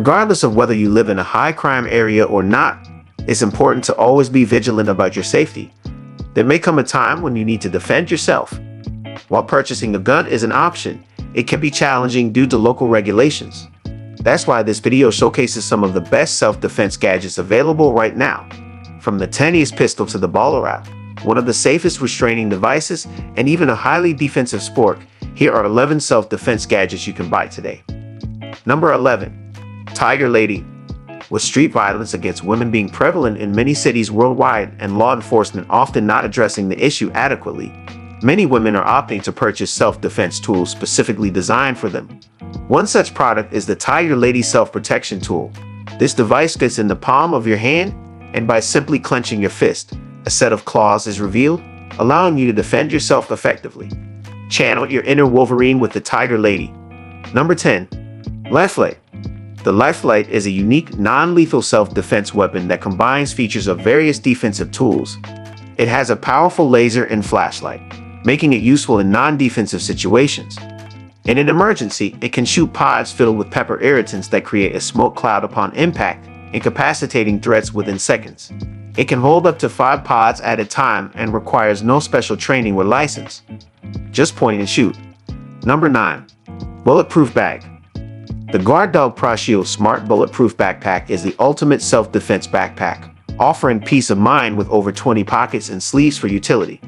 Regardless of whether you live in a high-crime area or not, it's important to always be vigilant about your safety. There may come a time when you need to defend yourself. While purchasing a gun is an option, it can be challenging due to local regulations. That's why this video showcases some of the best self-defense gadgets available right now. From the tiniest pistol to the baller wrap, one of the safest restraining devices, and even a highly defensive spork, here are 11 self-defense gadgets you can buy today. Number 11. Tiger Lady. With street violence against women being prevalent in many cities worldwide and law enforcement often not addressing the issue adequately, many women are opting to purchase self-defense tools specifically designed for them. One such product is the Tiger Lady Self-Protection Tool. This device fits in the palm of your hand, and by simply clenching your fist, a set of claws is revealed, allowing you to defend yourself effectively. Channel your inner Wolverine with the Tiger Lady. Number 10. LifeLight. The LifeLight is a unique, non-lethal self-defense weapon that combines features of various defensive tools. It has a powerful laser and flashlight, making it useful in non-defensive situations. In an emergency, it can shoot pods filled with pepper irritants that create a smoke cloud upon impact, incapacitating threats within seconds. It can hold up to 5 pods at a time and requires no special training or license. Just point and shoot. Number 9. Bulletproof Bag. The Guard Dog Pro Shield Smart Bulletproof Backpack is the ultimate self-defense backpack, offering peace of mind with over 20 pockets and sleeves for utility.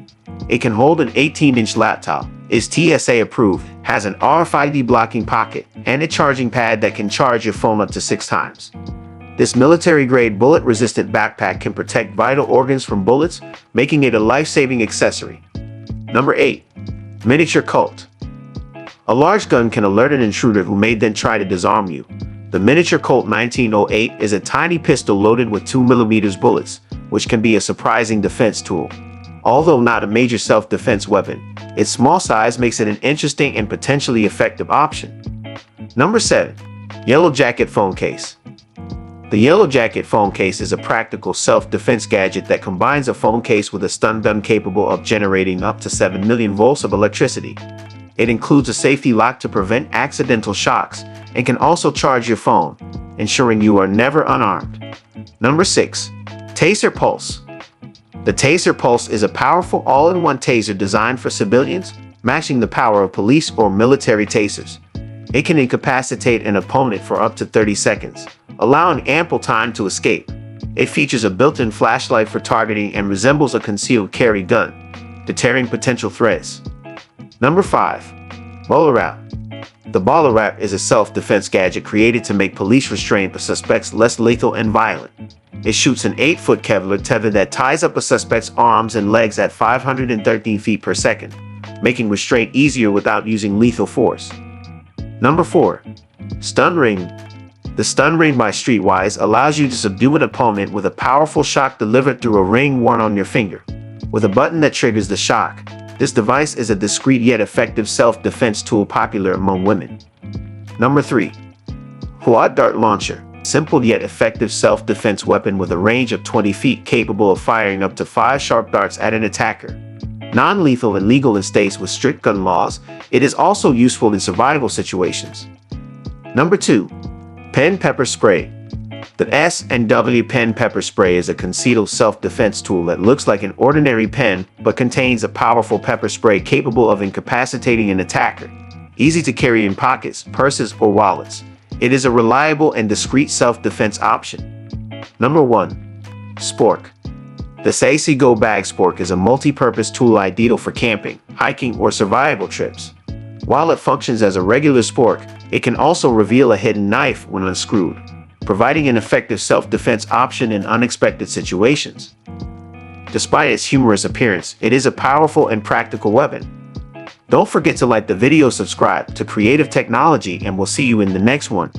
It can hold an 18-inch laptop, is TSA approved, has an RFID blocking pocket, and a charging pad that can charge your phone up to 6 times. This military-grade bullet-resistant backpack can protect vital organs from bullets, making it a life-saving accessory. Number 8. Miniature Colt. A large gun can alert an intruder who may then try to disarm you. The Miniature Colt 1908 is a tiny pistol loaded with 2mm bullets, which can be a surprising defense tool. Although not a major self-defense weapon, its small size makes it an interesting and potentially effective option. Number 7. Yellow Jacket Phone Case. The Yellow Jacket Phone Case is a practical self-defense gadget that combines a phone case with a stun gun capable of generating up to 7 million volts of electricity. It includes a safety lock to prevent accidental shocks and can also charge your phone, ensuring you are never unarmed. Number 6. Taser Pulse. The Taser Pulse is a powerful all-in-one taser designed for civilians, matching the power of police or military tasers. It can incapacitate an opponent for up to 30 seconds, allowing ample time to escape. It features a built-in flashlight for targeting and resembles a concealed carry gun, deterring potential threats. Number 5. Baller Wrap. The Baller Wrap is a self-defense gadget created to make police restraint of suspects less lethal and violent. It shoots an 8-foot Kevlar tether that ties up a suspect's arms and legs at 513 feet per second, making restraint easier without using lethal force. Number 4. Stun Ring. The Stun Ring by Streetwise allows you to subdue an opponent with a powerful shock delivered through a ring worn on your finger. With a button that triggers the shock, this device is a discreet yet effective self-defense tool popular among women. Number 3. Quad Dart Launcher. Simple yet effective self-defense weapon with a range of 20 feet capable of firing up to 5 sharp darts at an attacker. Non-lethal and legal in states with strict gun laws, it is also useful in survival situations. Number 2. Pen Pepper Spray. The S&W Pen Pepper Spray is a concealed self-defense tool that looks like an ordinary pen but contains a powerful pepper spray capable of incapacitating an attacker. Easy to carry in pockets, purses, or wallets, it is a reliable and discreet self-defense option. Number 1. Spork. The Sassy Go Bag Spork is a multi-purpose tool ideal for camping, hiking, or survival trips. While it functions as a regular spork, it can also reveal a hidden knife when unscrewed, providing an effective self-defense option in unexpected situations. Despite its humorous appearance, it is a powerful and practical weapon. Don't forget to like the video, subscribe to Creative Technology, and we'll see you in the next one.